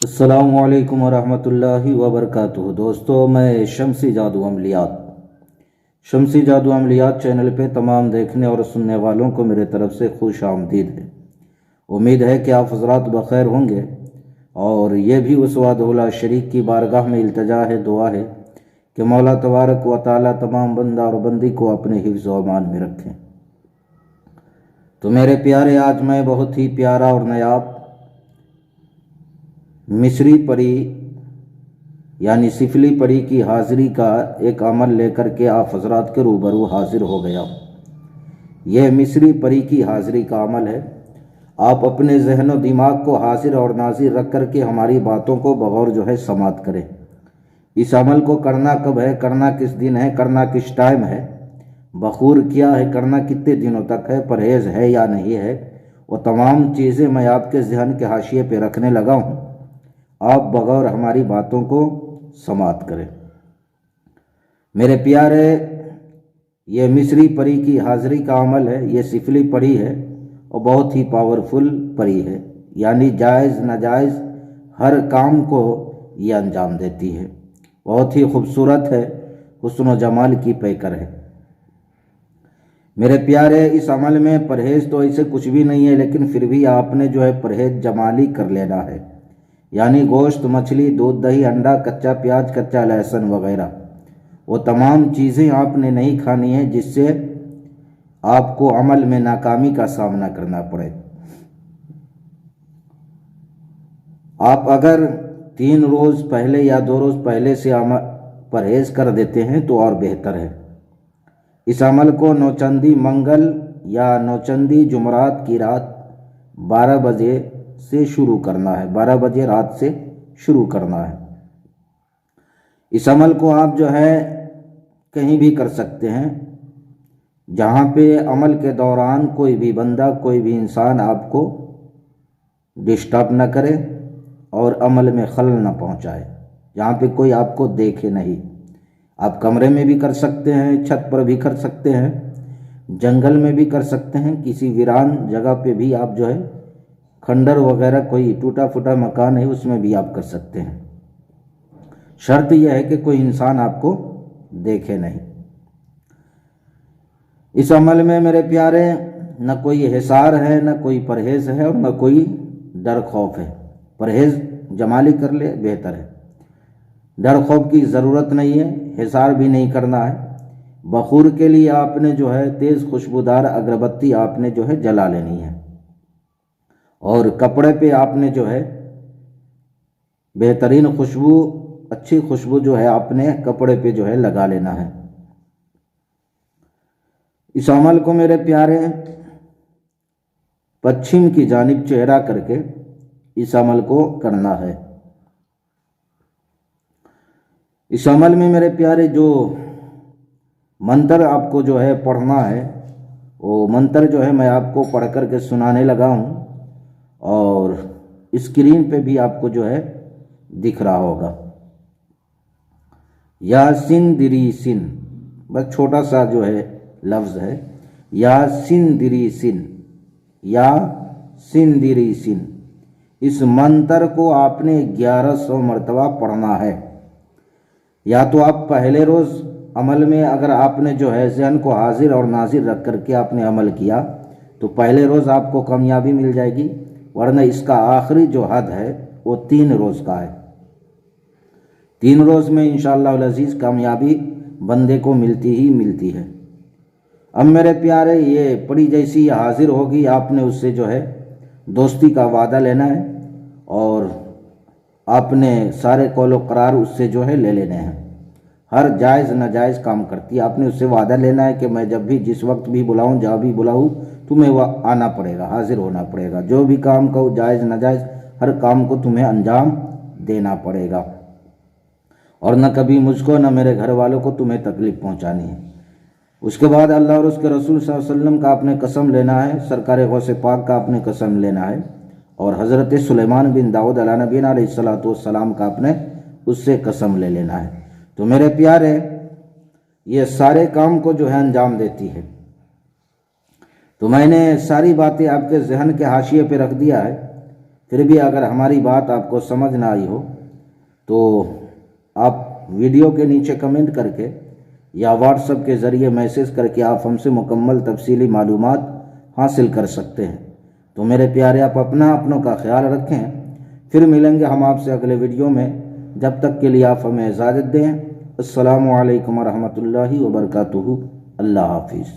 अस्सलामुअलैकुम वरहमतुल्लाहि वबरकातुहू। दोस्तों, मैं शमसी जादू अमलियात चैनल पे तमाम देखने और सुनने वालों को मेरे तरफ से खुश आमदीद है। उम्मीद है कि आप हजरात बखैर होंगे और ये भी उस वादउला शरीक की बारगाह में इल्तिजा है, दुआ है कि मौला तबारक व तआला तमाम बंदा और बंदी को अपने हिफ्ज़ व अमान में रखें। तो मेरे प्यारे, आज मैं बहुत ही प्यारा और नायाब मिस्री परी यानी सिफली परी की हाज़िरी का एक अमल लेकर के आप हजरात के रूबरू हाजिर हो गया। यह मिस्री परी की हाज़िरी का अमल है। आप अपने जहन व दिमाग को हाजिर और नाजिर रख कर के हमारी बातों को बगौर जो है समात करें। इस अमल को करना कब है, करना किस दिन है, करना किस टाइम है, बखूर क्या है, करना कितने दिनों तक है, परहेज़ है या नहीं है, वो तमाम चीज़ें मैं आपके जहन के हाशिए पे रखने लगा हूँ। आप बगौर हमारी बातों को समात करें। मेरे प्यारे, ये मिस्री परी की हाज़िरी का अमल है। ये सिफली परी है और बहुत ही पावरफुल परी है, यानी जायज़ नाजायज़ हर काम को ये अंजाम देती है। बहुत ही खूबसूरत है, हुस्न व जमाल की पैकर है। मेरे प्यारे, इस अमल में परहेज़ तो ऐसे कुछ भी नहीं है, लेकिन फिर भी आपने जो है परहेज़ जमाली कर लेना है, यानी गोश्त, मछली, दूध, दही, अंडा, कच्चा प्याज, कच्चा लहसुन वगैरह वो तमाम चीज़ें आपने नहीं खानी है, जिससे आपको अमल में नाकामी का सामना करना पड़े। आप अगर 3 रोज़ पहले या 2 रोज़ पहले से परहेज़ कर देते हैं तो और बेहतर है। इस अमल को नौचंदी मंगल या नौचंदी जुमरात की रात 12 बजे से शुरू करना है। 12 बजे रात से शुरू करना है। इस अमल को आप जो है कहीं भी कर सकते हैं, जहाँ पे अमल के दौरान कोई भी बंदा, कोई भी इंसान आपको डिस्टर्ब न करे और अमल में खलल न पहुँचाए, जहाँ पे कोई आपको देखे नहीं। आप कमरे में भी कर सकते हैं, छत पर भी कर सकते हैं, जंगल में भी कर सकते हैं, किसी वीरान जगह पे भी आप जो है, खंडर वगैरह कोई टूटा फूटा मकान है उसमें भी आप कर सकते हैं। शर्त यह है कि कोई इंसान आपको देखे नहीं। इस अमल में मेरे प्यारे न कोई हिसार है, न कोई परहेज़ है और न कोई डर खौफ है। परहेज़ जमाली कर ले बेहतर है, डर खौफ की ज़रूरत नहीं है, हिसार भी नहीं करना है। बखूर के लिए आपने जो है तेज़ खुशबूदार अगरबत्ती आपने जो है जला लेनी है और कपड़े पे आपने जो है बेहतरीन खुशबू, अच्छी खुशबू जो है आपने कपड़े पे जो है लगा लेना है। इस अमल को मेरे प्यारे पश्चिम की जानिब चेहरा करके इस अमल को करना है। इस अमल में मेरे प्यारे जो मंत्र आपको जो है पढ़ना है, वो मंत्र जो है मैं आपको पढ़ कर के सुनाने लगा हूँ और स्क्रीन पे भी आपको जो है दिख रहा होगा। यासिन दिरी सिन, बस छोटा सा जो है लफ्ज़ है, यासिन दिरी सिन, या सिन दिरी सिन। इस मंत्र को आपने 1100 मरतबा पढ़ना है। या तो आप पहले रोज़ अमल में अगर आपने जो है ज़हन को हाजिर और नाजिर रख करके आपने अमल किया तो पहले रोज़ आपको कामयाबी मिल जाएगी, वरना इसका आखिरी जो हद है वो 3 रोज़ का है। 3 रोज़ में इंशाअल्लाह अज़ीज़ कामयाबी बंदे को मिलती ही मिलती है। अब मेरे प्यारे, ये पड़ी जैसी हाजिर होगी, आपने उससे जो है दोस्ती का वादा लेना है और आपने सारे कौलो करार उससे जो है ले लेने हैं। हर जायज़ नाजायज़ काम करती है, आपने उससे वादा लेना है कि मैं जब भी जिस वक्त भी बुलाऊं, जहाँ भी बुलाऊं, तुम्हें वह आना पड़ेगा, हाजिर होना पड़ेगा। जो भी काम कहो जायज़ नाजायज़ हर काम को तुम्हें अंजाम देना पड़ेगा और न कभी मुझको न मेरे घर वालों को तुम्हें तकलीफ़ पहुँचानी है। उसके बाद अल्लाह और उसके रसूल सल्लल्लाहु अलैहि वसल्लम का आपने कसम लेना है, सरकार गौसे पाक का आपने कसम लेना है और हज़रत सुलेमान बिन दाऊद अला नबीना अलैहिस्सलातु वस्सलाम का आपने उससे कसम ले लेना है। तो मेरे प्यारे, ये सारे काम को जो है अंजाम देती है। तो मैंने सारी बातें आपके जहन के हाशिए पे रख दिया है। फिर भी अगर हमारी बात आपको समझ ना आई हो तो आप वीडियो के नीचे कमेंट करके या व्हाट्सएप के ज़रिए मैसेज करके आप हमसे मुकम्मल तफसीली मालूमात हासिल कर सकते हैं। तो मेरे प्यारे, आप अपनों का ख्याल रखें। फिर मिलेंगे हम आपसे अगले वीडियो में। जब तक के लिए आप हमें इजाज़त दें। अस्सलामु अलैकुम व रहमतुल्लाहि व बरकातुहू। अल्लाह हाफिज़।